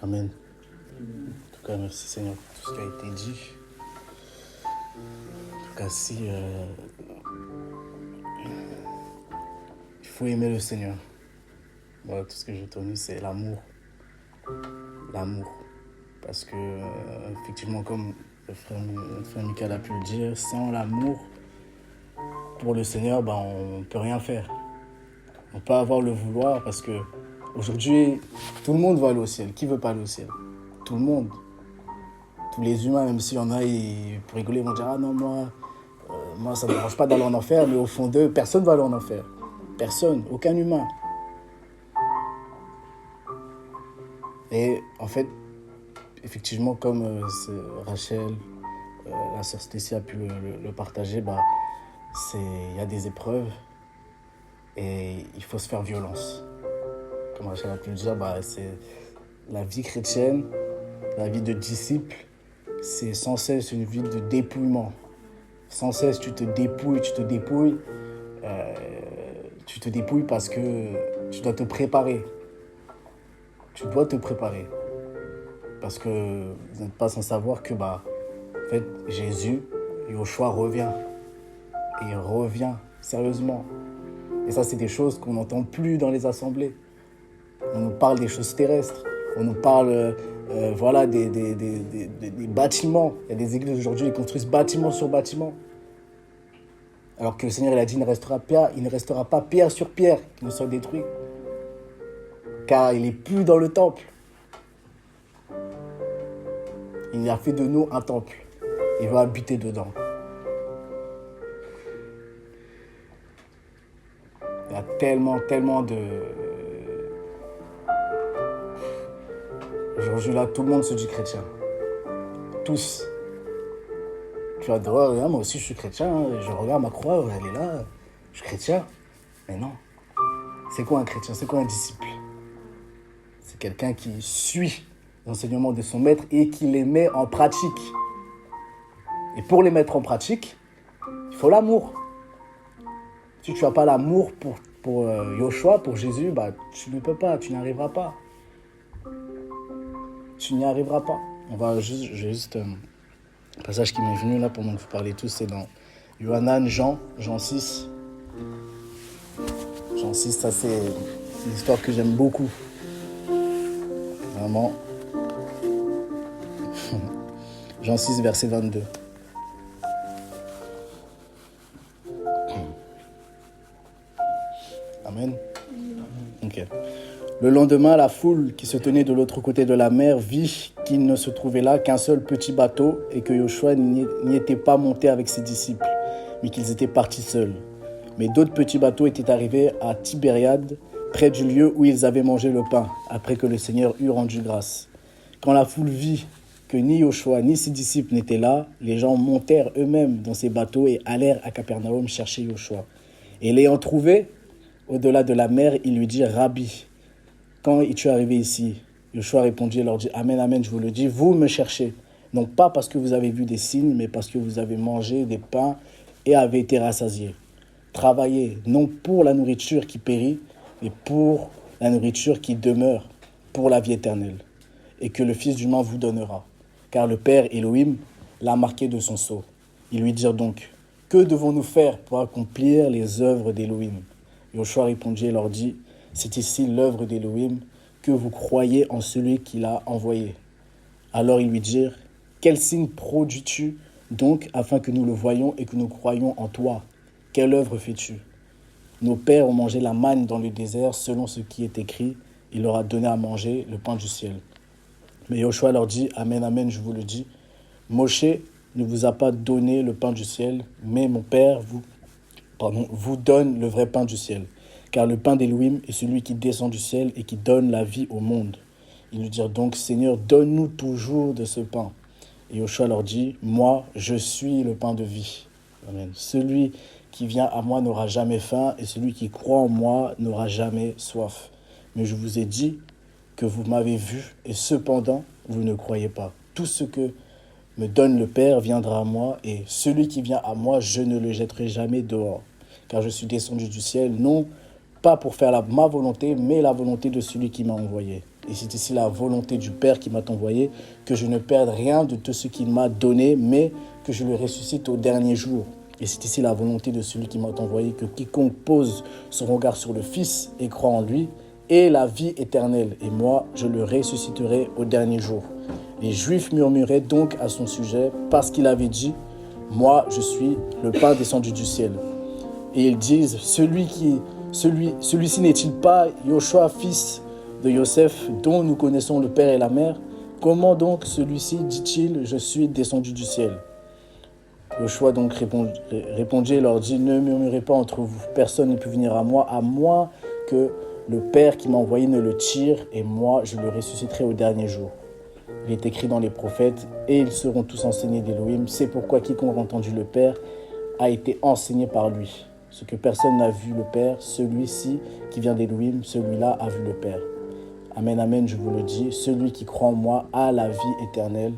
Amen. En tout cas, merci Seigneur pour tout ce qui a été dit. En tout cas, si il faut aimer le Seigneur. Voilà, tout ce que j'ai retenu, c'est l'amour. L'amour. Parce que, effectivement, comme notre frère Michael a pu le dire, sans l'amour pour le Seigneur, on ne peut rien faire. On peut avoir le vouloir parce que aujourd'hui, tout le monde va aller au ciel. Qui veut pas aller au ciel? Tout le monde. Tous les humains, même s'il y en a, pour rigoler, vont dire « Ah non, moi ça ne me dérange pas d'aller en enfer. » Mais au fond d'eux, personne ne va aller en enfer. Personne, aucun humain. Et en fait, effectivement, comme Rachel, la sœur Stécie a pu le partager, il y a des épreuves et il faut se faire violence. Comme Rachel a pu le dire, c'est la vie chrétienne, la vie de disciple, c'est sans cesse une vie de dépouillement. Sans cesse, tu te dépouilles. Tu te dépouilles parce que tu dois te préparer. Tu dois te préparer. Parce que vous n'êtes pas sans savoir que, en fait, Jésus, Yoshua revient. Et il revient, sérieusement. Et ça, c'est des choses qu'on n'entend plus dans les assemblées. On nous parle des choses terrestres. On nous parle des bâtiments. Il y a des églises aujourd'hui qui construisent bâtiment sur bâtiment. Alors que le Seigneur il a dit il ne restera pas pierre sur pierre qui ne soit détruit. Car il n'est plus dans le temple. Il a fait de nous un temple. Il va habiter dedans. Il y a tellement de... Aujourd'hui, là, tout le monde se dit chrétien. Tous. Tu vas dire, moi aussi, je suis chrétien. Je regarde ma croix, elle est là. Je suis chrétien. Mais non. C'est quoi un chrétien? C'est quoi un disciple? C'est quelqu'un qui suit l'enseignement de son maître et qui les met en pratique. Et pour les mettre en pratique, il faut l'amour. Si tu n'as pas l'amour pour Yoshua, pour Jésus, tu ne peux pas, tu n'y arriveras pas. Tu n'y arriveras pas. Un passage qui m'est venu là pendant que vous parlez tous, c'est dans Yohanan, Jean 6. Jean 6, ça c'est une histoire que j'aime beaucoup. Vraiment. Jean 6, verset 22. Amen. Ok. Le lendemain, la foule qui se tenait de l'autre côté de la mer vit qu'il ne se trouvait là qu'un seul petit bateau et que Yoshua n'y était pas monté avec ses disciples, mais qu'ils étaient partis seuls. Mais d'autres petits bateaux étaient arrivés à Tibériade, près du lieu où ils avaient mangé le pain, après que le Seigneur eut rendu grâce. Quand la foule vit que ni Yoshua ni ses disciples n'étaient là, les gens montèrent eux-mêmes dans ces bateaux et allèrent à Capernaum chercher Yoshua. Et l'ayant trouvé, au-delà de la mer, ils lui dirent « Rabbi, quand es-tu arrivé ici ?» Yoshua répondit et leur dit « Amen, amen, je vous le dis, vous me cherchez, non pas parce que vous avez vu des signes, mais parce que vous avez mangé des pains et avez été rassasiés. Travaillez, non pour la nourriture qui périt, mais pour la nourriture qui demeure, pour la vie éternelle, et que le Fils du humain vous donnera. Car le Père Elohim l'a marqué de son sceau. » Ils lui dirent donc « Que devons-nous faire pour accomplir les œuvres d'Elohim ?» Yoshua répondit et leur dit « C'est ici l'œuvre d'Elohim, que vous croyez en celui qui l'a envoyé. » Alors ils lui dirent « Quel signe produis-tu donc afin que nous le voyions et que nous croyions en toi? Quelle œuvre fais-tu? Nos pères ont mangé la manne dans le désert selon ce qui est écrit. Il leur a donné à manger le pain du ciel. » Mais Yoshua leur dit « Amen, amen, je vous le dis. Moshe ne vous a pas donné le pain du ciel, mais mon Père vous donne le vrai pain du ciel. Car le pain d'Elohim est celui qui descend du ciel et qui donne la vie au monde. » Ils lui dirent donc « Seigneur, donne-nous toujours de ce pain. » Et Yoshua leur dit « Moi, je suis le pain de vie. » Amen. Celui qui vient à moi n'aura jamais faim et celui qui croit en moi n'aura jamais soif. Mais je vous ai dit que vous m'avez vu et cependant vous ne croyez pas. Tout ce que me donne le Père viendra à moi et celui qui vient à moi, je ne le jetterai jamais dehors. Car je suis descendu du ciel, non pas pour faire ma volonté, mais la volonté de celui qui m'a envoyé. Et c'est ici la volonté du Père qui m'a envoyé, que je ne perde rien de tout ce qu'il m'a donné, mais que je le ressuscite au dernier jour. Et c'est ici la volonté de celui qui m'a envoyé, que quiconque pose son regard sur le Fils et croit en lui ait la vie éternelle. Et moi, je le ressusciterai au dernier jour. Les Juifs murmuraient donc à son sujet, parce qu'il avait dit « Moi, je suis le pain descendu du ciel ». Et ils disent « Celui-ci n'est-il pas Yoshua, fils de Yosef, dont nous connaissons le père et la mère? Comment donc celui-ci dit-il « Je suis descendu du ciel » Yoshua donc répondit et leur dit « Ne murmurez pas entre vous, personne ne peut venir à moins que le Père qui m'a envoyé ne le tire, et moi je le ressusciterai au dernier jour. » Il est écrit dans les prophètes « Et ils seront tous enseignés d'Élohim. C'est pourquoi quiconque a entendu le Père a été enseigné par lui. Ce que personne n'a vu le Père, celui-ci qui vient d'Élohim, celui-là a vu le Père. Amen, amen, je vous le dis, celui qui croit en moi a la vie éternelle.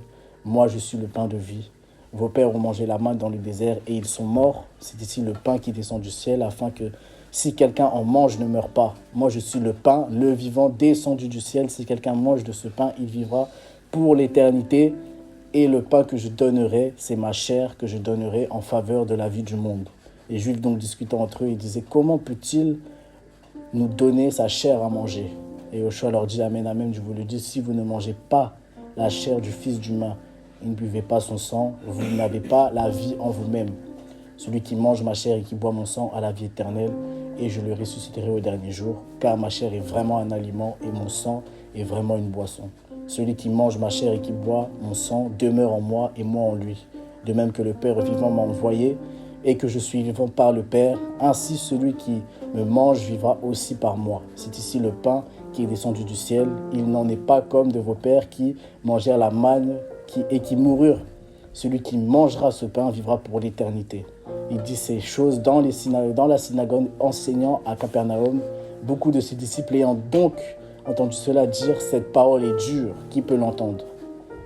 Moi, je suis le pain de vie. Vos pères ont mangé la manne dans le désert et ils sont morts. C'est ici le pain qui descend du ciel, afin que si quelqu'un en mange, ne meure pas. Moi, je suis le pain, le vivant, descendu du ciel. Si quelqu'un mange de ce pain, il vivra pour l'éternité. Et le pain que je donnerai, c'est ma chair que je donnerai en faveur de la vie du monde. Les Juifs donc discutant entre eux, ils disaient « Comment peut-il nous donner sa chair à manger ?» Et Yoshua leur dit « Amen, amen, je vous le dis, si vous ne mangez pas la chair du Fils d'humain, et ne buvez pas son sang, vous n'avez pas la vie en vous-même. Celui qui mange ma chair et qui boit mon sang a la vie éternelle, et je le ressusciterai au dernier jour, car ma chair est vraiment un aliment et mon sang est vraiment une boisson. Celui qui mange ma chair et qui boit mon sang demeure en moi et moi en lui. De même que le Père vivant m'a envoyé et que je suis vivant par le Père, ainsi celui qui me mange vivra aussi par moi. C'est ici le pain qui est descendu du ciel. Il n'en est pas comme de vos pères qui mangèrent la manne et qui moururent. Celui qui mangera ce pain vivra pour l'éternité. Il dit ces choses dans la synagogue, enseignant à Capernaum. Beaucoup de ses disciples ayant donc entendu cela dire, cette parole est dure, qui peut l'entendre?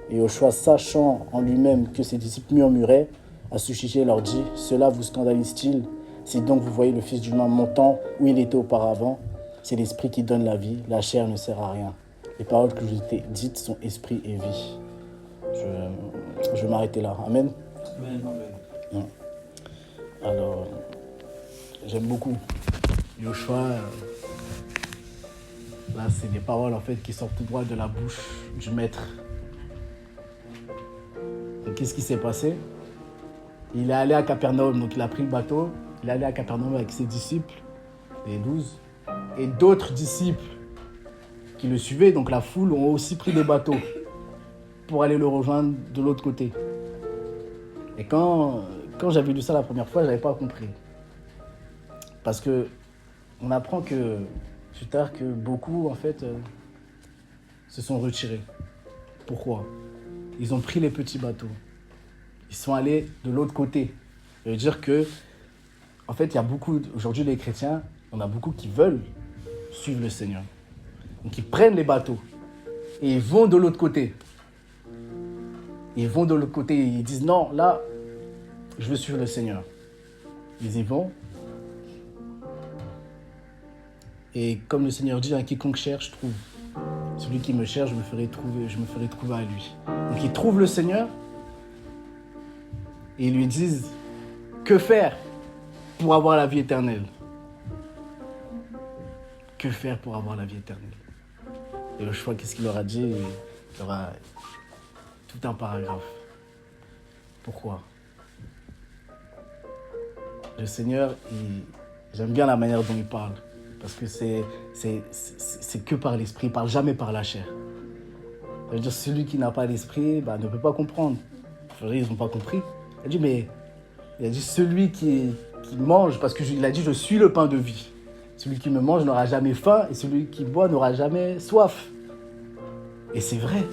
Et Yoshua, sachant en lui-même que ses disciples murmuraient, à ce sujet leur dit, cela vous scandalise-t-il? Si donc vous voyez le Fils d'humain montant où il était auparavant, c'est l'esprit qui donne la vie, la chair ne sert à rien. Les paroles que je vous ai dites sont esprit et vie. Je vais m'arrêter là. Amen. Amen, amen. Alors, j'aime beaucoup Yoshua. Là, c'est des paroles en fait qui sortent tout droit de la bouche du maître. Donc, qu'est-ce qui s'est passé? Il est allé à Capernaum, donc il a pris le bateau. Il est allé à Capernaum avec ses disciples, les 12, et d'autres disciples qui le suivaient, donc la foule, ont aussi pris des bateaux pour aller le rejoindre de l'autre côté. Et quand j'avais lu ça la première fois, je n'avais pas compris. Parce que on apprend que plus tard que beaucoup, en fait, se sont retirés. Pourquoi? Ils ont pris les petits bateaux. Ils sont allés de l'autre côté. Ça veut dire que, en fait, il y a beaucoup, aujourd'hui les chrétiens, on a beaucoup qui veulent suivre le Seigneur. Donc ils prennent les bateaux et ils vont de l'autre côté. Ils vont de l'autre côté et ils disent non, là, je veux suivre le Seigneur. Ils y vont. Et comme le Seigneur dit, quiconque cherche, trouve. Celui qui me cherche, je me ferai trouver à lui. Donc ils trouvent le Seigneur et ils lui disent, que faire pour avoir la vie éternelle? Que faire pour avoir la vie éternelle? Et Yoshua, qu'est-ce qu'il leur a dit? Il leur a tout un paragraphe. Pourquoi? Le Seigneur, j'aime bien la manière dont il parle. Parce que c'est que par l'esprit, il ne parle jamais par la chair. Ça veut dire que celui qui n'a pas l'esprit ne peut pas comprendre. Ils n'ont pas compris. Il a dit celui qui mange, parce qu'il a dit je suis le pain de vie. Celui qui me mange n'aura jamais faim et celui qui boit n'aura jamais soif. Et c'est vrai.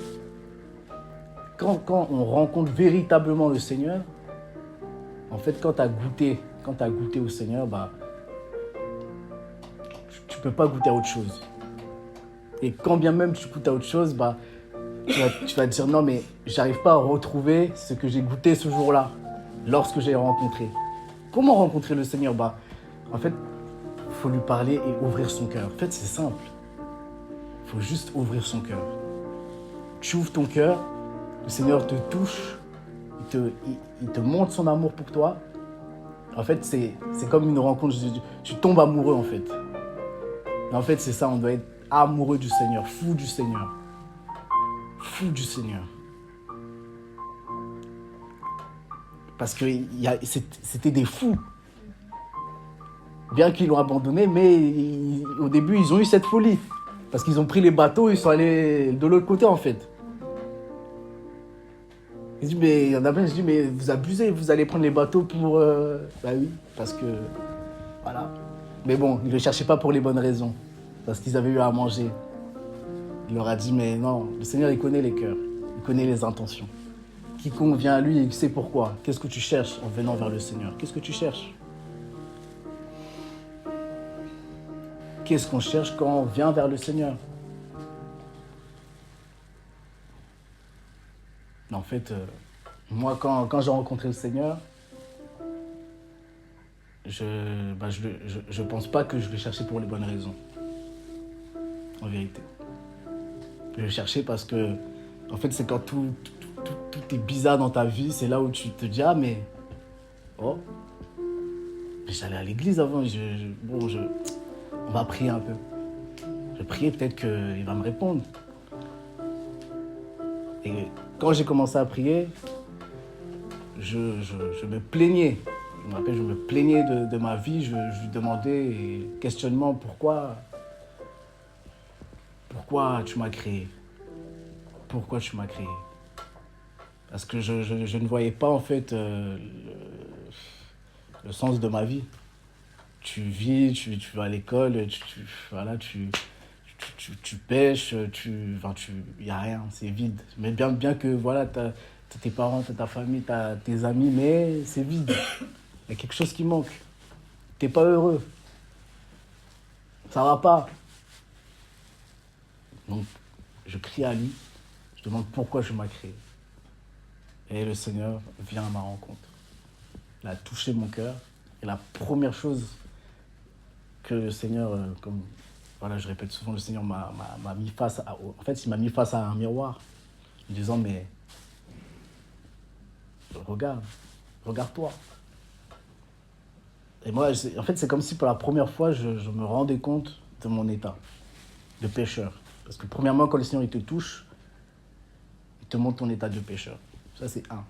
Quand on rencontre véritablement le Seigneur, en fait, quand tu as goûté au Seigneur, tu ne peux pas goûter à autre chose. Et quand bien même tu goûtes à autre chose, tu vas te dire non, mais j'arrive pas à retrouver ce que j'ai goûté ce jour-là, lorsque j'ai rencontré. Comment rencontrer le Seigneur? En fait, il faut lui parler et ouvrir son cœur. En fait, c'est simple. Il faut juste ouvrir son cœur. Tu ouvres ton cœur, le Seigneur te touche, il te montre son amour pour toi. En fait, c'est comme une rencontre, tu tombes amoureux en fait. Et en fait, c'est ça, on doit être amoureux du Seigneur, fou du Seigneur. Fou du Seigneur. Parce que c'était des fous. Bien qu'ils l'ont abandonné, mais au début, ils ont eu cette folie. Parce qu'ils ont pris les bateaux, ils sont allés de l'autre côté, en fait. Il dit, mais il y en a plein, je dis, mais vous abusez, vous allez prendre les bateaux pour... Bah oui, parce que... Voilà. Mais bon, ils ne le cherchaient pas pour les bonnes raisons. Parce qu'ils avaient eu à manger. Il leur a dit, mais non, le Seigneur, il connaît les cœurs. Il connaît les intentions. Quiconque vient à lui, il sait pourquoi. Qu'est-ce que tu cherches en venant vers le Seigneur? Qu'est-ce que tu cherches? Qu'est-ce qu'on cherche quand on vient vers le Seigneur? En fait, moi, quand j'ai rencontré le Seigneur, je pense pas que je le cherchais pour les bonnes raisons. En vérité. Je le cherchais parce que, en fait, c'est quand tout est bizarre dans ta vie, c'est là où tu te dis, ah, mais... Oh, mais j'allais à l'église avant, on va prier un peu. Je priais, peut-être qu'il va me répondre. Et quand j'ai commencé à prier, je me plaignais. Je me rappelle, je me plaignais de ma vie. Je lui demandais, questionnement, pourquoi tu m'as créé? Pourquoi tu m'as créé? Parce que je ne voyais pas, en fait, le sens de ma vie. Tu vis, tu vas à l'école, tu pêches, il n'y a rien, c'est vide. Mais bien que voilà, t'as tes parents, t'as ta famille, t'as tes amis, mais c'est vide. Il y a quelque chose qui manque. T'es pas heureux. Ça va pas. Donc, je crie à lui, je demande pourquoi je m'ai créé. Et le Seigneur vient à ma rencontre. Il a touché mon cœur. Et la première chose que le Seigneur, voilà, je répète souvent, le Seigneur m'a mis face à... En fait, il m'a mis face à un miroir, en disant, mais regarde-toi. Et moi, en fait, c'est comme si pour la première fois, je me rendais compte de mon état de pécheur. Parce que premièrement, quand le Seigneur il te touche, il te montre ton état de pécheur. Ça, c'est un.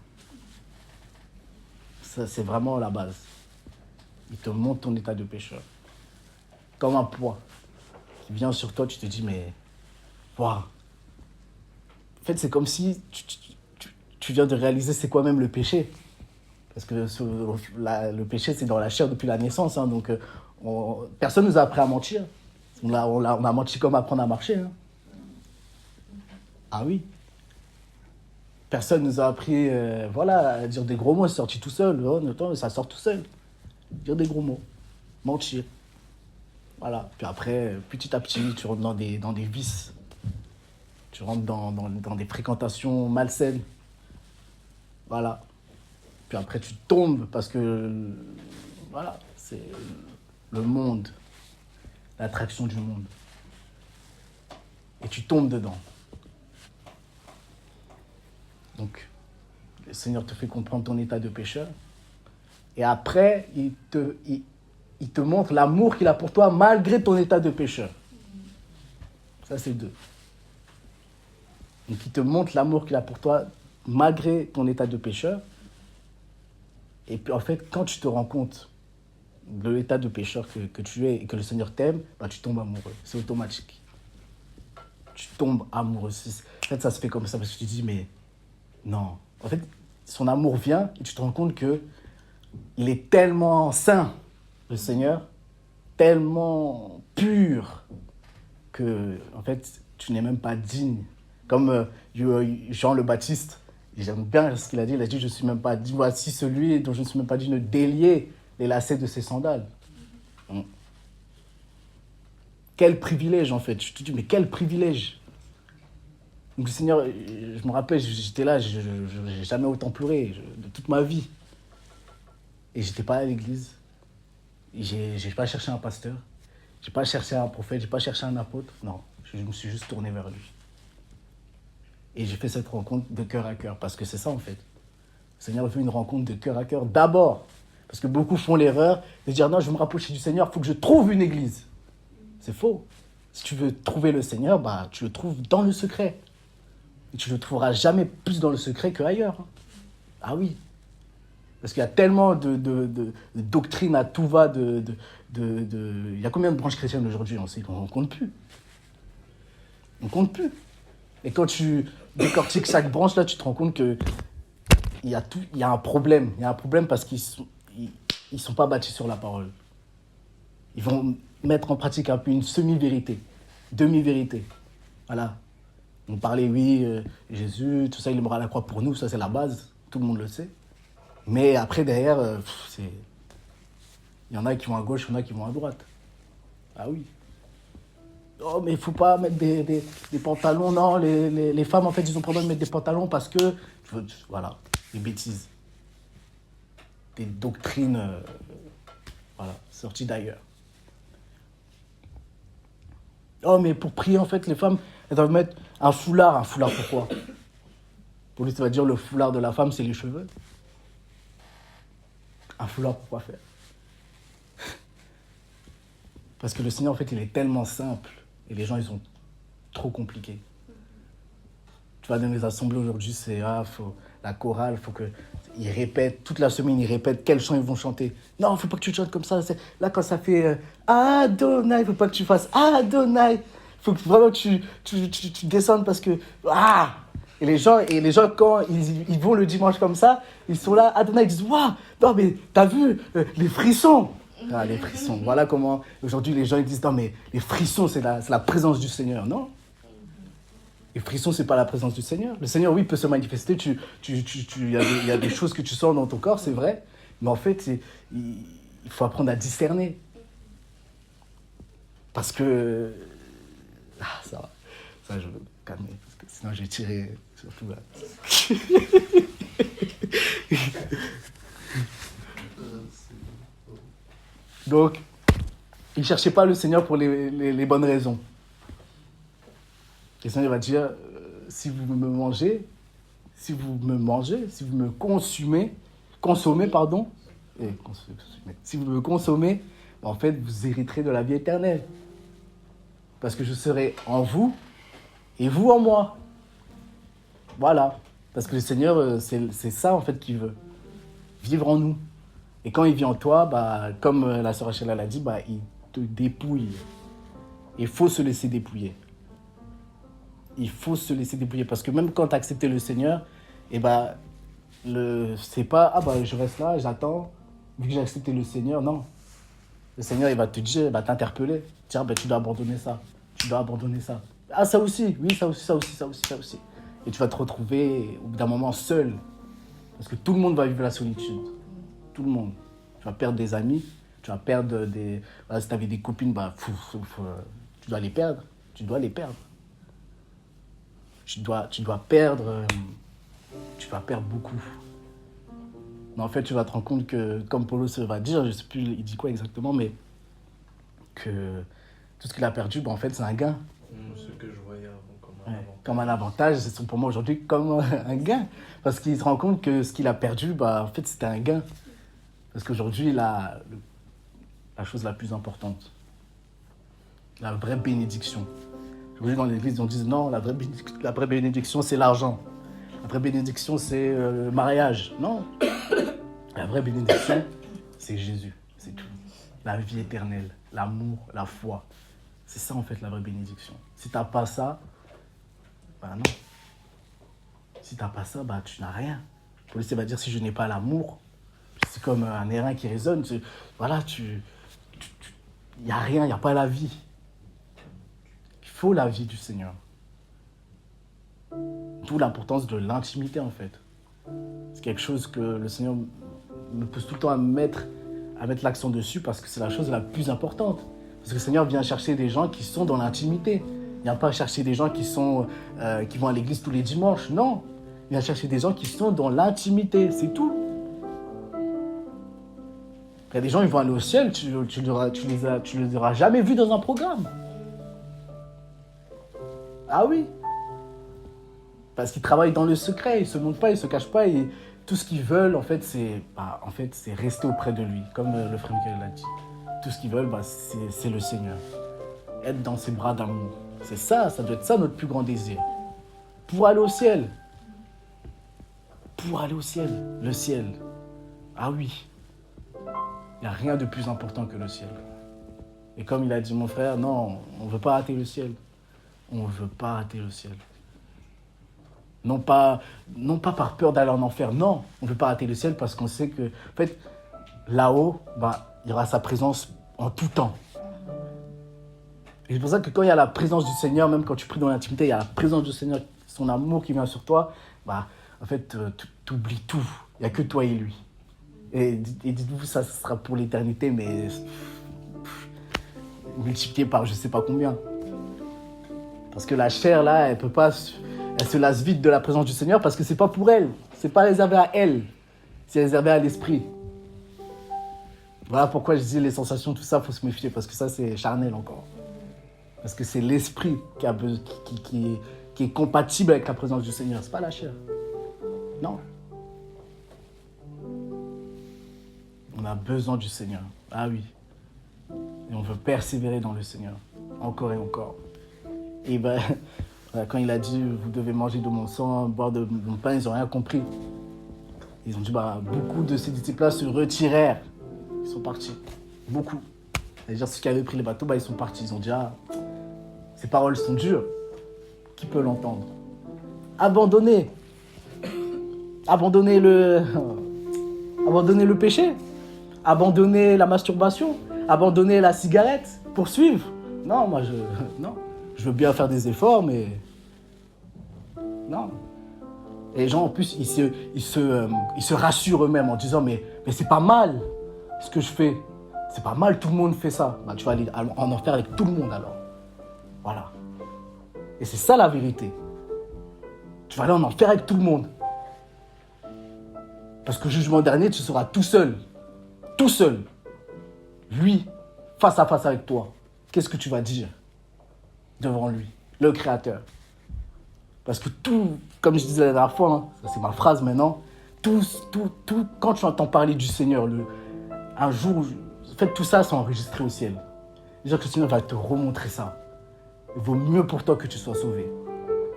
Ça, c'est vraiment la base. Il te montre ton état de pécheur. Comme un poids qui vient sur toi, tu te dis, mais... Waouh. En fait, c'est comme si tu viens de réaliser c'est quoi même le péché. Parce que le péché, c'est dans la chair depuis la naissance. Hein, donc, personne ne nous a appris à mentir. On a menti comme apprendre à marcher. Hein. Ah oui. Personne ne nous a appris à dire des gros mots, c'est sorti tout seul. Oh, ça sort tout seul. Dire des gros mots. Mentir. Voilà. Puis après, petit à petit, tu rentres dans des vices. Tu rentres dans des fréquentations malsaines. Voilà. Puis après, tu tombes parce que, voilà, c'est le monde, l'attraction du monde. Et tu tombes dedans. Donc, le Seigneur te fait comprendre ton état de pécheur. Et après, il te montre l'amour qu'il a pour toi malgré ton état de pécheur. Ça, c'est deux. Donc, il te montre l'amour qu'il a pour toi malgré ton état de pécheur. Et puis, en fait, quand tu te rends compte de l'état de pécheur que tu es et que le Seigneur t'aime, bah, tu tombes amoureux. C'est automatique. Tu tombes amoureux. En fait, ça se fait comme ça parce que tu te dis, mais non. En fait, son amour vient et tu te rends compte que il est tellement saint, le Seigneur, tellement pur, que, en fait, tu n'es même pas digne. Comme Jean le Baptiste, j'aime bien ce qu'il a dit. Il a dit, je ne suis même pas digne. Voici celui dont je ne suis même pas digne de délier les lacets de ses sandales. Quel privilège, en fait. Je te dis, mais quel privilège. Donc, le Seigneur, je me rappelle, j'étais là, je n'ai jamais autant pleuré de toute ma vie. Et je n'étais pas à l'église. Je n'ai pas cherché un pasteur. Je n'ai pas cherché un prophète, je n'ai pas cherché un apôtre. Non, je me suis juste tourné vers lui. Et j'ai fait cette rencontre de cœur à cœur, parce que c'est ça en fait. Le Seigneur veut une rencontre de cœur à cœur d'abord. Parce que beaucoup font l'erreur de dire non, je veux me rapprocher du Seigneur, il faut que je trouve une église. C'est faux. Si tu veux trouver le Seigneur, bah, tu le trouves dans le secret. Et tu ne le trouveras jamais plus dans le secret qu'ailleurs. Ah oui. Parce qu'il y a tellement de doctrines à tout va. Il y a combien de branches chrétiennes aujourd'hui? On ne compte plus. On ne compte plus. Et quand tu décortiques chaque branche, là, tu te rends compte qu'il y a un problème. Il y a un problème parce qu'ils ne sont pas bâtis sur la parole. Ils vont mettre en pratique un peu une semi-vérité, demi-vérité. Voilà. On parlait, oui, Jésus, tout ça, il est mort à la croix pour nous, ça c'est la base, tout le monde le sait. Mais après, derrière, il y en a qui vont à gauche, il y en a qui vont à droite. Ah oui. Oh, mais il ne faut pas mettre des pantalons. Non, les femmes, en fait, ils ont problème de mettre des pantalons parce que... Voilà, des bêtises. Des doctrines, voilà, sorties d'ailleurs. Oh, mais pour prier, en fait, les femmes, elles doivent mettre un foulard. Un foulard, pourquoi? Pour lui, ça va dire le foulard de la femme, c'est les cheveux. Un foulard, pourquoi faire? Parce que le Seigneur, en fait, il est tellement simple. Et les gens, ils sont trop compliqués. Tu vois, dans les assemblées aujourd'hui, c'est la chorale, il faut qu'ils répètent, toute la semaine, ils répètent quel chant ils vont chanter. Non, il ne faut pas que tu chantes comme ça. Là, quand ça fait Adonai, il ne faut pas que tu fasses Adonai. Il faut que vraiment tu descendes parce que... Ah! Et les gens, quand ils vont le dimanche comme ça, ils sont là, Adonai, ils disent, waouh, non mais t'as vu les frissons. Ah, les frissons, voilà comment aujourd'hui les gens ils disent, non mais les frissons c'est la présence du Seigneur. Non, les frissons c'est pas la présence du Seigneur. Le Seigneur, oui, peut se manifester, il y a des choses que tu sens dans ton corps, c'est vrai, mais en fait, il faut apprendre à discerner. Parce que... Ah, ça je veux me calmer, parce que sinon je vais tirer surtout là. Donc, il ne cherchait pas le Seigneur pour les bonnes raisons. Le Seigneur va dire, si vous me mangez, si vous me consommez, si vous me consommez, en fait, vous hériterez de la vie éternelle. Parce que je serai en vous et vous en moi. Voilà. Parce que le Seigneur, c'est ça en fait qu'il veut. Vivre en nous. Et quand il vit en toi, bah, comme la sœur Rachel l'a dit, bah, il te dépouille. Il faut se laisser dépouiller. Il faut se laisser dépouiller. Parce que même quand tu as accepté le Seigneur, et bah, c'est pas, je reste là, j'attends, vu que j'ai accepté le Seigneur. Non. Le Seigneur, il va te dire, il va t'interpeller. Tiens, tu dois abandonner ça. Tu dois abandonner ça. Ah, ça aussi. Oui, ça aussi. Et tu vas te retrouver, au bout d'un moment, seul. Parce que tout le monde va vivre la solitude. Tout le monde. Tu vas perdre des amis, tu vas perdre des... Voilà, si tu avais des copines, bah, tu dois les perdre. Tu dois perdre. Tu vas perdre beaucoup. Mais en fait, tu vas te rendre compte que, comme Paulo se va dire, je ne sais plus, il dit quoi exactement, mais que tout ce qu'il a perdu, bah, en fait, c'est un gain. Ce que je voyais avant comme un avantage, c'est pour moi aujourd'hui comme un gain. Parce qu'il se rend compte que ce qu'il a perdu, bah, en fait, c'était un gain. Parce qu'aujourd'hui, la chose la plus importante, la vraie bénédiction. Aujourd'hui, dans l'église, on dit non, la vraie bénédiction, c'est l'argent. La vraie bénédiction, c'est le mariage. Non. La vraie bénédiction, c'est Jésus. C'est tout. La vie éternelle, l'amour, la foi. C'est ça, en fait, la vraie bénédiction. Si tu n'as pas ça, bah non. Si tu n'as pas ça, bah tu n'as rien. Le policier va dire, si je n'ai pas l'amour, c'est comme un airain qui résonne. Il n'y a rien, il n'y a pas la vie. Il faut la vie du Seigneur. D'où l'importance de l'intimité, en fait. C'est quelque chose que le Seigneur me pousse tout le temps à mettre l'accent dessus parce que c'est la chose la plus importante. Parce que le Seigneur vient chercher des gens qui sont dans l'intimité. Il ne vient pas chercher des gens qui vont à l'église tous les dimanches. Non. Il vient chercher des gens qui sont dans l'intimité. C'est tout. Il y a des gens, ils vont aller au ciel, tu les auras jamais vus dans un programme. Ah oui. Parce qu'ils travaillent dans le secret, ils ne se montrent pas, ils ne se cachent pas. Et tout ce qu'ils veulent, en fait, c'est rester auprès de lui, comme le frère Michael l'a dit. Tout ce qu'ils veulent, c'est le Seigneur. Être dans ses bras d'amour. C'est ça, ça doit être ça notre plus grand désir. Pour aller au ciel. Pour aller au ciel. Le ciel. Ah oui. Il n'y a rien de plus important que le ciel. Et comme il a dit mon frère, non, on ne veut pas rater le ciel. On ne veut pas rater le ciel. Non pas par peur d'aller en enfer, non. On ne veut pas rater le ciel parce qu'on sait que, en fait, là-haut, il y aura sa présence en tout temps. Et c'est pour ça que quand il y a la présence du Seigneur, même quand tu pries dans l'intimité, il y a la présence du Seigneur, son amour qui vient sur toi, en fait, tu oublies tout. Il n'y a que toi et lui. Et dites-vous, ça sera pour l'éternité, mais multiplié par je ne sais pas combien. Parce que la chair, là, elle se lasse vite de la présence du Seigneur parce que ce n'est pas pour elle. Ce n'est pas réservé à elle. C'est réservé à l'esprit. Voilà pourquoi je dis les sensations, tout ça, il faut se méfier. Parce que ça, c'est charnel encore. Parce que c'est l'esprit qui est compatible avec la présence du Seigneur. Ce n'est pas la chair. Non. On a besoin du Seigneur. Ah oui. Et on veut persévérer dans le Seigneur. Encore et encore. Et quand il a dit, vous devez manger de mon sang, boire de mon pain, ils n'ont rien compris. Ils ont dit, beaucoup de ces disciples-là se retirèrent. Ils sont partis. Beaucoup. C'est-à-dire, ceux qui avaient pris les bateaux, ils sont partis. Ils ont dit, ces paroles sont dures. Qui peut l'entendre? Abandonner le péché, abandonner la masturbation, abandonner la cigarette, poursuivre. Non, je veux bien faire des efforts, mais non. Et les gens, en plus, ils se rassurent eux-mêmes en disant, mais c'est pas mal ce que je fais. C'est pas mal, tout le monde fait ça. Tu vas aller en enfer avec tout le monde alors. Voilà. Et c'est ça la vérité. Tu vas aller en enfer avec tout le monde. Parce que le jugement dernier, tu seras tout seul. Tout seul. Lui, face à face avec toi. Qu'est-ce que tu vas dire devant lui, le Créateur? Parce que tout, comme je disais la dernière fois, ça c'est ma phrase maintenant, tout, quand tu entends parler du Seigneur, un jour, en fait, tout ça, c'est enregistré au ciel. C'est-à-dire que le Seigneur va te remontrer ça. Il vaut mieux pour toi que tu sois sauvé.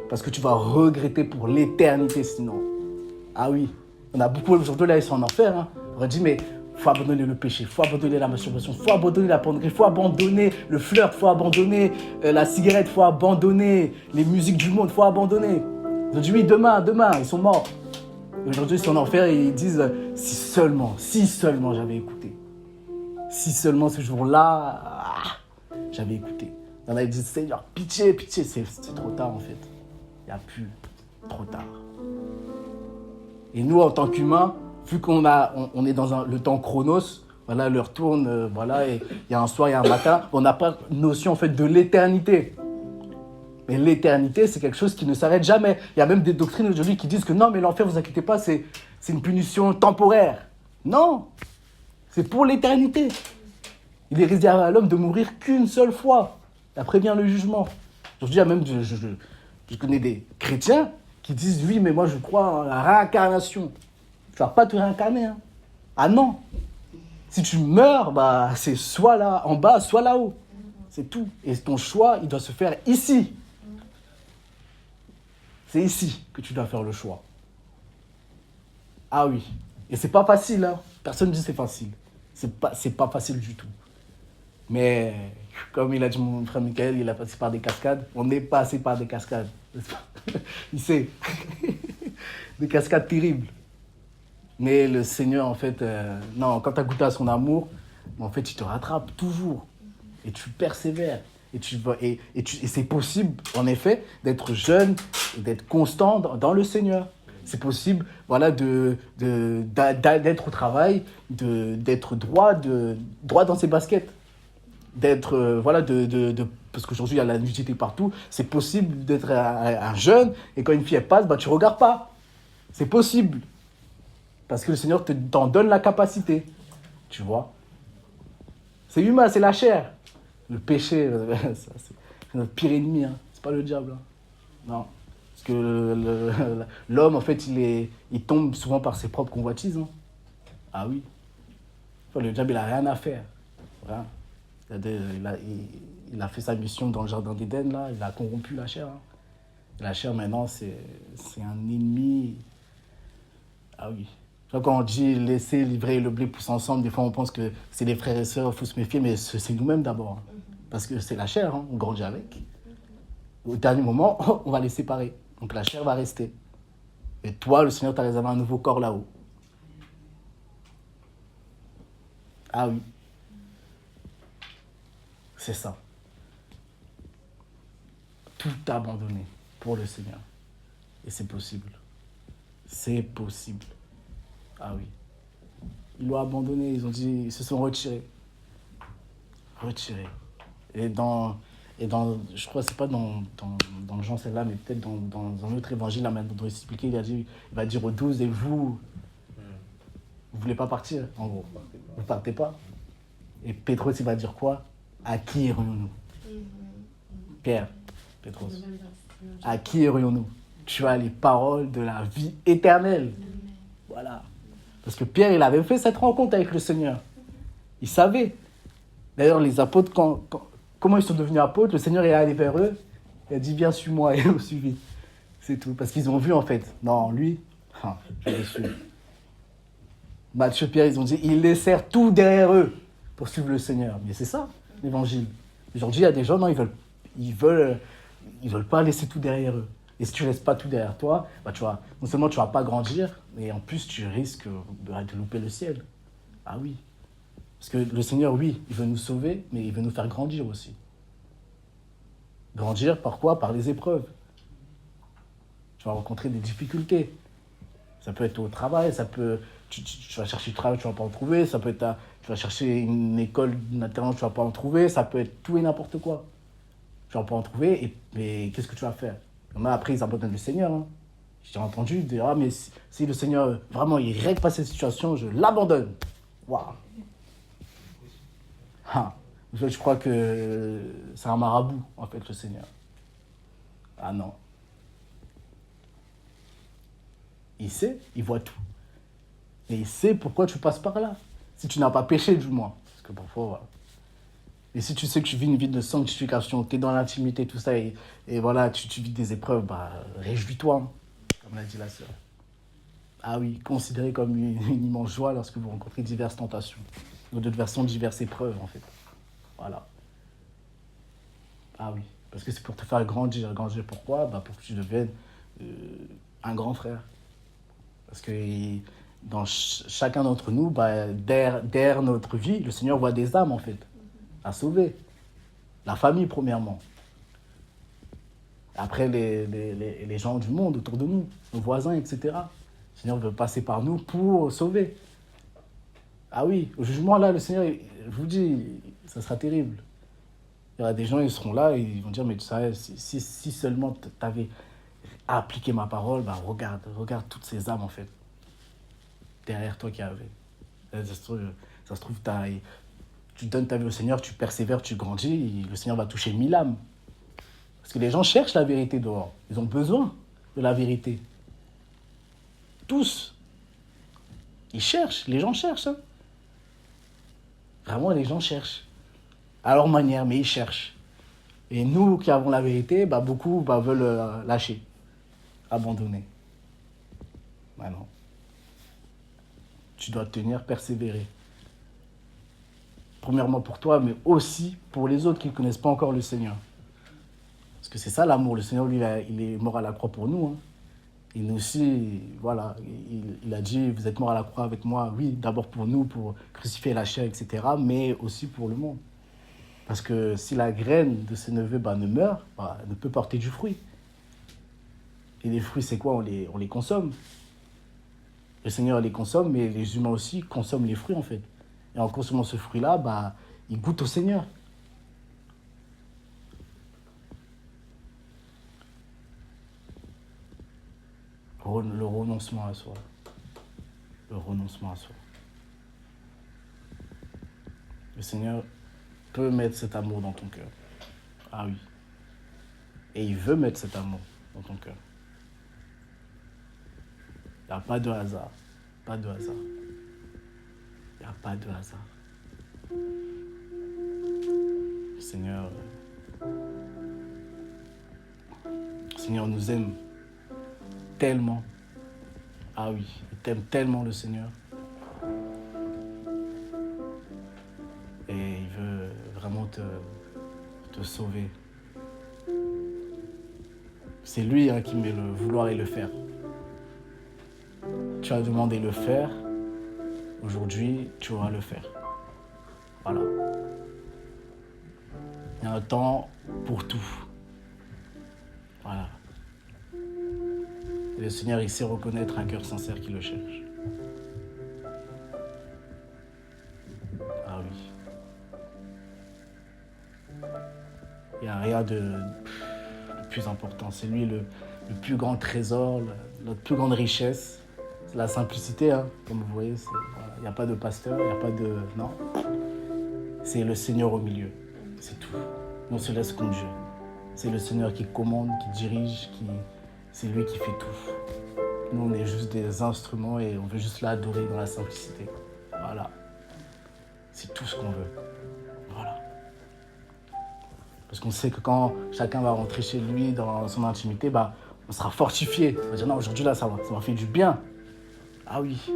Parce que tu vas regretter pour l'éternité sinon. Ah oui, on a beaucoup aujourd'hui là, ils sont en enfer. On a dit, mais il faut abandonner le péché, il faut abandonner la masturbation, il faut abandonner la pornographie, il faut abandonner le flirt, il faut abandonner la cigarette, il faut abandonner les musiques du monde, il faut abandonner. Ils ont dit, oui, demain, ils sont morts. Aujourd'hui, ils sont en enfer et ils disent, si seulement j'avais écouté. Si seulement ce jour-là, j'avais écouté. On a dit, Seigneur, pitié, c'est trop tard en fait. Il n'y a plus, trop tard. Et nous, en tant qu'humains, vu qu'on est dans le temps chronos, voilà, l'heure tourne, et il y a un soir, il y a un matin, on n'a pas notion en fait de l'éternité. Mais l'éternité, c'est quelque chose qui ne s'arrête jamais. Il y a même des doctrines aujourd'hui qui disent que non, mais l'enfer, vous inquiétez pas, c'est une punition temporaire. Non, c'est pour l'éternité. Il est réservé à l'homme de mourir qu'une seule fois. Et après vient le jugement. Aujourd'hui, il y a même, je connais des chrétiens qui disent, oui, mais moi je crois en la réincarnation. Tu ne vas pas te réincarner. Ah non. Si tu meurs, c'est soit là en bas, soit là-haut. C'est tout. Et ton choix, il doit se faire ici. C'est ici que tu dois faire le choix. Ah oui. Et c'est pas facile. Personne ne dit que c'est facile. C'est pas facile du tout. Mais comme il a dit mon frère Michael, il a passé par des cascades. On est passé par des cascades. Il sait. Des cascades terribles. Mais le Seigneur, en fait, quand tu as goûté à son amour, en fait, il te rattrape toujours. Et tu persévères. Et c'est possible, en effet, d'être jeune et d'être constant dans le Seigneur. C'est possible, d'être au travail, d'être droit dans ses baskets. D'être, parce qu'aujourd'hui, il y a la nudité partout. C'est possible d'être un jeune et quand une fille, elle passe, tu ne regardes pas. C'est possible. Parce que le Seigneur t'en donne la capacité. Tu vois. C'est humain, c'est la chair. Le péché, c'est notre pire ennemi. Hein. C'est pas le diable. Hein. Non. Parce que l'homme, en fait, il tombe souvent par ses propres convoitises. Hein. Ah oui. Enfin, le diable, il n'a rien à faire. Voilà. Il a fait sa mission dans le jardin d'Éden, là. Il a corrompu la chair. Hein. La chair, maintenant, c'est un ennemi. Ah oui. Quand on dit laisser livrer et le blé pousser ensemble, des fois on pense que c'est les frères et sœurs, il faut se méfier, mais c'est nous-mêmes d'abord. Parce que c'est la chair, hein, on grandit avec. Au dernier moment, on va les séparer. Donc la chair va rester. Et toi, le Seigneur t'a réservé un nouveau corps là-haut. Ah oui. C'est ça. Tout abandonner pour le Seigneur. Et c'est possible. C'est possible. Ah oui. Ils l'ont abandonné, ils se sont retirés. Retirés. Et je crois que c'est pas dans Jean celle-là, mais peut-être dans un autre évangile, là, maintenant, il expliquer, il va dire aux 12, et vous voulez pas partir, en gros. Vous partez pas. Et Pétros, il va dire quoi? À qui irions-nous? Pierre, Pétros. À qui irions-nous? Tu as les paroles de la vie éternelle. Voilà. Parce que Pierre, il avait fait cette rencontre avec le Seigneur. Il savait. D'ailleurs, les apôtres, comment ils sont devenus apôtres? Le Seigneur est allé vers eux. Il a dit, viens, suis-moi. Et ils l'ont suivi. C'est tout. Parce qu'ils ont vu, en fait. Non, lui, je vais le suivre. Matthieu, Pierre, ils ont dit, ils laissèrent tout derrière eux pour suivre le Seigneur. Mais c'est ça, l'évangile. Aujourd'hui, il y a des gens, non, ils veulent pas laisser tout derrière eux. Et si tu ne laisses pas tout derrière toi, bah, non seulement tu ne vas pas grandir, mais en plus, tu risques de louper le ciel. Ah oui. Parce que le Seigneur, oui, il veut nous sauver, mais il veut nous faire grandir aussi. Grandir par quoi? Par les épreuves. Tu vas rencontrer des difficultés. Ça peut être au travail, ça peut... Tu vas chercher du travail, tu ne vas pas en trouver. Ça peut être tu vas chercher une école, une alternance, tu ne vas pas en trouver. Ça peut être tout et n'importe quoi. Tu ne vas pas en trouver, mais qu'est-ce que tu vas faire? Après, ils abandonnent le Seigneur. Hein. J'ai entendu dire, mais si le Seigneur, vraiment, il règle pas cette situation, je l'abandonne. Waouh. Je crois que c'est un marabout, en fait, le Seigneur. Ah non. Il sait, il voit tout. Et il sait pourquoi tu passes par là. Si tu n'as pas péché, du moins. Parce que parfois, voilà. Et si tu sais que tu vis une vie de sanctification, tu es dans l'intimité, tout ça, et voilà, tu vis des épreuves, bah, réjouis-toi, hein, comme l'a dit la sœur. Ah oui, considérez comme une immense joie lorsque vous rencontrez diverses tentations. Ou de façon, diverses épreuves, en fait. Voilà. Ah oui, parce que c'est pour te faire grandir. Grandir pourquoi? Bah, pour que tu deviennes un grand frère. Parce que dans chacun d'entre nous, bah, derrière notre vie, le Seigneur voit des âmes, en fait, à sauver. La famille, premièrement. Après, les gens du monde autour de nous, nos voisins, etc. Le Seigneur veut passer par nous pour sauver. Ah oui, au jugement, là, le Seigneur, je vous dis, ça sera terrible. Il y aura des gens, ils seront là et ils vont dire, mais tu sais, si seulement tu avais appliqué ma parole, bah regarde toutes ces âmes, en fait, derrière toi qui avait. Ça se trouve tu donnes ta vie au Seigneur, tu persévères, tu grandis, et le Seigneur va toucher 1000 âmes. Parce que les gens cherchent la vérité dehors. Ils ont besoin de la vérité. Tous. Ils cherchent, les gens cherchent. Hein. Vraiment, les gens cherchent. À leur manière, mais ils cherchent. Et nous qui avons la vérité, bah, beaucoup veulent lâcher, abandonner. Bah non. Tu dois tenir, persévérer. Premièrement pour toi, mais aussi pour les autres qui ne connaissent pas encore le Seigneur. Parce que c'est ça l'amour. Le Seigneur, lui, il est mort à la croix pour nous. Hein. Et nous aussi, voilà, il a dit, vous êtes mort à la croix avec moi, oui, d'abord pour nous, pour crucifier la chair, etc., mais aussi pour le monde. Parce que si la graine de ses neveux ne meurt, elle ne peut porter du fruit. Et les fruits, c'est quoi? On les consomme. Le Seigneur les consomme, mais les humains aussi consomment les fruits, en fait. Et en consommant ce fruit-là, ils goûtent au Seigneur. Le renoncement à soi. Le renoncement à soi. Le Seigneur, peut mettre cet amour dans ton cœur. Ah oui. Et il veut mettre cet amour dans ton cœur. Il n'y a pas de hasard. Pas de hasard. Il n'y a pas de hasard. Le Seigneur nous aime tellement. Ah oui, il t'aime tellement, le Seigneur. Et il veut vraiment te sauver. C'est lui qui met le vouloir et le faire. Tu as demandé le faire. Aujourd'hui, tu auras le faire. Voilà. Il y a un temps pour tout. Voilà. Et le Seigneur, il sait reconnaître un cœur sincère qui le cherche. Ah oui. Il n'y a rien de plus important. C'est lui le plus grand trésor, notre plus grande richesse. C'est la simplicité, comme vous voyez. Voilà. Il n'y a pas de pasteur, il n'y a pas de... Non. C'est le Seigneur au milieu. C'est tout. On se laisse conduire. C'est le Seigneur qui commande, qui dirige, c'est lui qui fait tout. Nous, on est juste des instruments et on veut juste l'adorer dans la simplicité. Voilà. C'est tout ce qu'on veut. Voilà. Parce qu'on sait que quand chacun va rentrer chez lui, dans son intimité, on sera fortifié. On va dire, non, aujourd'hui, là, ça m'a fait du bien. Ah oui.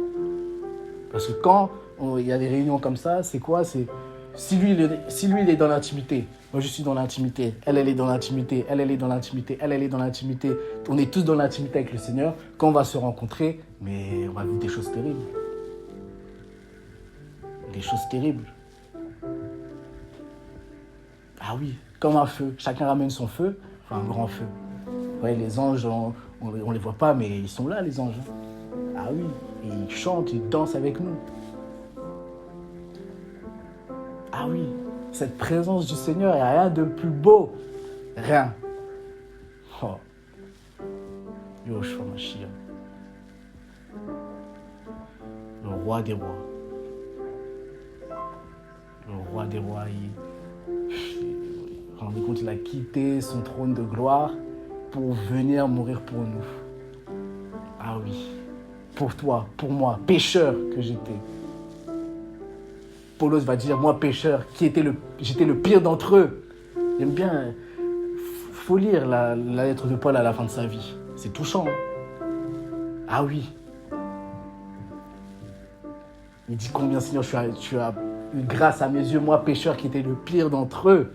Parce que quand il y a des réunions comme ça, c'est quoi? C'est si lui, il est dans l'intimité, moi, je suis dans l'intimité, elle est dans l'intimité, elle est dans l'intimité, elle est dans l'intimité. On est tous dans l'intimité avec le Seigneur. Quand on va se rencontrer, mais on va vivre des choses terribles. Des choses terribles. Ah oui, comme un feu. Chacun ramène son feu, enfin un grand feu. Ouais, les anges, on les voit pas, mais ils sont là, les anges. Ah oui, et ils chantent, ils dansent avec nous. Ah oui, cette présence du Seigneur, il n'y a rien de plus beau. Rien. Oh. Yoshua Mashiach. Le roi des rois. Le roi des rois, rendez compte, il a quitté son trône de gloire pour venir mourir pour nous. Ah oui, pour toi, pour moi, pécheur que j'étais. Paulos va dire, moi pécheur, j'étais le pire d'entre eux. J'aime bien, faut lire la lettre de Paul à la fin de sa vie. C'est touchant. Ah oui. Il dit combien, Seigneur, tu as eu grâce à mes yeux, moi pécheur qui était le pire d'entre eux.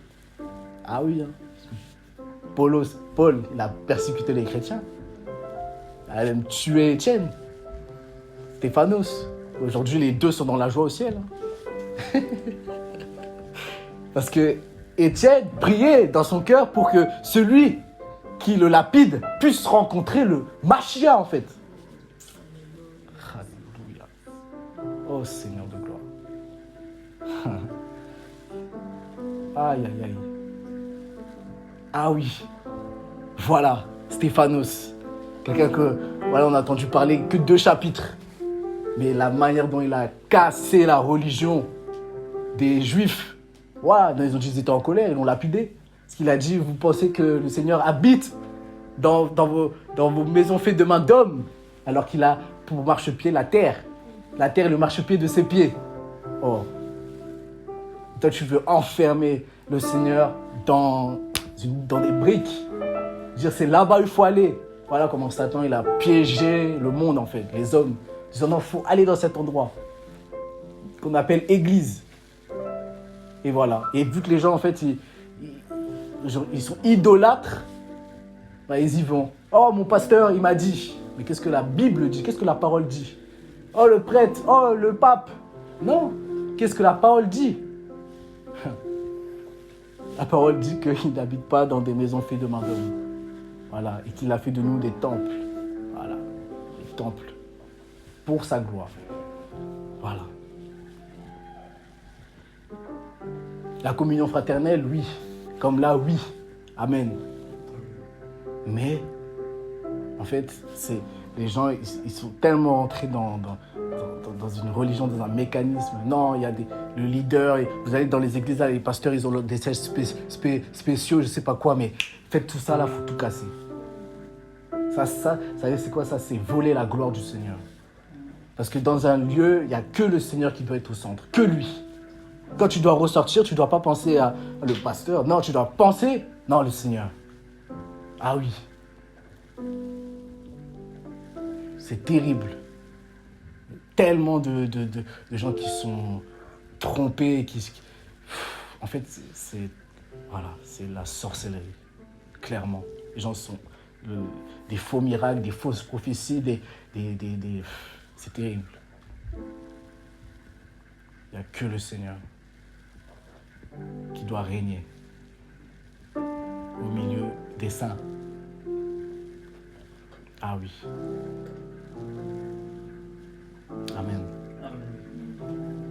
Ah oui. Paul, il a persécuté les chrétiens. Il a même tué Étienne. Stéphanos. Aujourd'hui, les deux sont dans la joie au ciel. Parce que Étienne priait dans son cœur pour que celui qui le lapide puisse rencontrer le Mashiach, en fait. Alléluia. Oh Seigneur de gloire. Aïe, aïe, aïe. Ah oui. Voilà, Stéphanos. Quelqu'un que, voilà, on a entendu parler que 2 chapitres. Mais la manière dont il a cassé la religion des Juifs, voilà, ils ont dit qu'ils étaient en colère, ils l'ont lapidé. Parce qu'il a dit, vous pensez que le Seigneur habite dans vos maisons faites de main d'homme, alors qu'il a pour marchepied la terre. La terre est le marchepied de ses pieds. Oh. Toi, tu veux enfermer le Seigneur dans des briques. Dire, c'est là-bas où il faut aller. Voilà comment Satan, il a piégé le monde, en fait, les hommes. Disant, non, il faut aller dans cet endroit qu'on appelle église. Et voilà. Et vu que les gens, en fait, ils sont idolâtres, ils y vont. Oh, mon pasteur, il m'a dit. Mais qu'est-ce que la Bible dit? Qu'est-ce que la parole dit? Oh, le prêtre. Oh, le pape. Non. Qu'est-ce que la parole dit? La parole dit qu'il n'habite pas dans des maisons faites de main d'homme. Voilà. Et qu'il a fait de nous des temples. Voilà. Des temples. Pour sa gloire. Voilà. La communion fraternelle, oui. Comme là, oui. Amen. Mais, en fait, les gens, ils sont tellement entrés dans une religion, dans un mécanisme. Non, il y a le leader. Et vous allez dans les églises, là, les pasteurs, ils ont des sièges spéciaux, je sais pas quoi, mais faites tout ça là, faut tout casser. Ça, vous savez, c'est quoi ça? C'est voler la gloire du Seigneur. Parce que dans un lieu, il n'y a que le Seigneur qui doit être au centre, que lui. Quand tu dois ressortir, tu ne dois pas penser à le pasteur. Non, tu dois penser, non, le Seigneur. Ah oui. C'est terrible. Tellement de gens qui sont trompés. En fait, voilà, c'est la sorcellerie, clairement. Les gens sont des faux miracles, des fausses prophéties, c'est terrible. Il n'y a que le Seigneur qui doit régner au milieu des saints. Ah oui. Amen.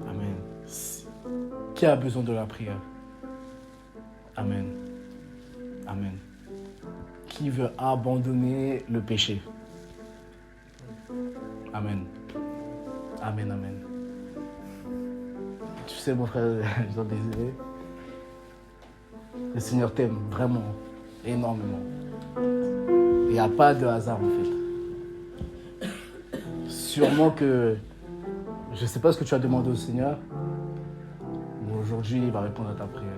Amen. Qui a besoin de la prière? Amen. Amen. Qui veut abandonner le péché? Amen. Amen, amen. Tu sais, mon frère, je suis désolé. Le Seigneur t'aime vraiment, énormément. Il n'y a pas de hasard, en fait. Sûrement que, je ne sais pas ce que tu as demandé au Seigneur, mais aujourd'hui, il va répondre à ta prière.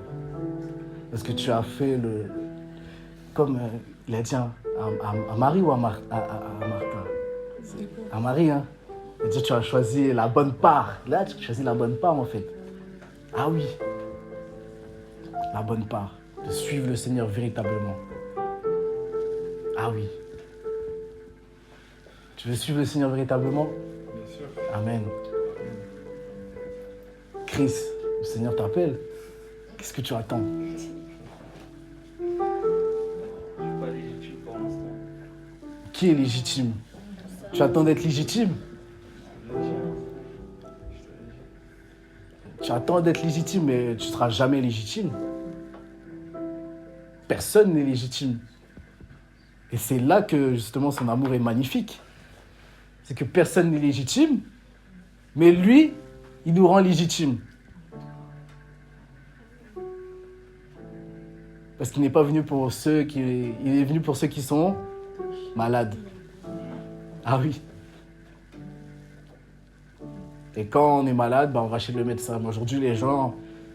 Parce que tu as fait comme il a dit à Marie ou à Martha? À Marie, hein. Il a dit, tu as choisi la bonne part. Là, tu as choisi la bonne part, en fait. Ah oui. La bonne part. De suivre le Seigneur véritablement. Ah oui. Tu veux suivre le Seigneur véritablement? Bien sûr. Amen. Chris, le Seigneur t'appelle. Qu'est-ce que tu attends? Je suis pas légitime pour l'instant. Qui est légitime? Tu attends d'être légitime? Tu attends d'être légitime, mais tu ne seras jamais légitime. Personne n'est légitime. Et c'est là que, justement, son amour est magnifique. C'est que personne n'est légitime, mais lui, il nous rend légitimes. Parce qu'il n'est pas venu pour ceux qui... Il est venu pour ceux qui sont malades. Ah oui. Et quand on est malade, on va chez le médecin. Mais aujourd'hui, les gens,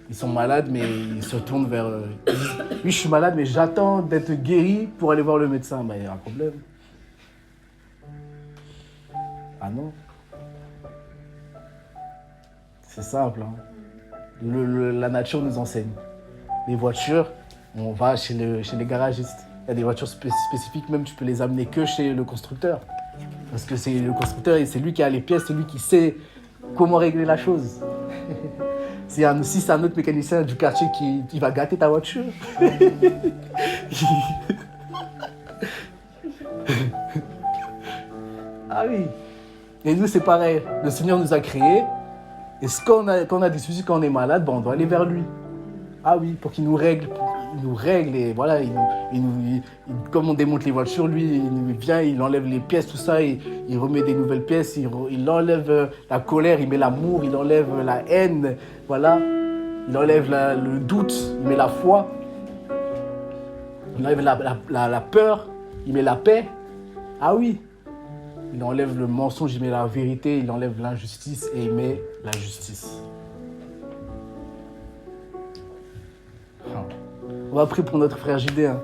ils sont malades, mais ils se tournent vers... Ils disent, oui, je suis malade, mais j'attends d'être guéri pour aller voir le médecin. Il y a un problème. Ah non. C'est simple. Hein. La nature nous enseigne. Les voitures, on va chez les garagistes. Il y a des voitures spécifiques, même tu peux les amener que chez le constructeur. Parce que c'est le constructeur, et c'est lui qui a les pièces, c'est lui qui sait comment régler la chose. Si c'est un autre mécanicien du quartier qui va gâter ta voiture. Ah oui. Et nous, c'est pareil. Le Seigneur nous a créés. Et quand on a des soucis, quand on est malade, on doit aller vers lui. Ah oui, pour qu'il nous règle. Il nous règle et voilà, comme on démonte les voitures, lui, il vient, il enlève les pièces, tout ça, il remet des nouvelles pièces, il enlève la colère, il met l'amour, il enlève la haine, voilà. Il enlève le doute, il met la foi. Il enlève la peur, il met la paix. Ah oui. Il enlève le mensonge, il met la vérité, il enlève l'injustice et il met la justice. On va prier pour notre frère Judée. Hein.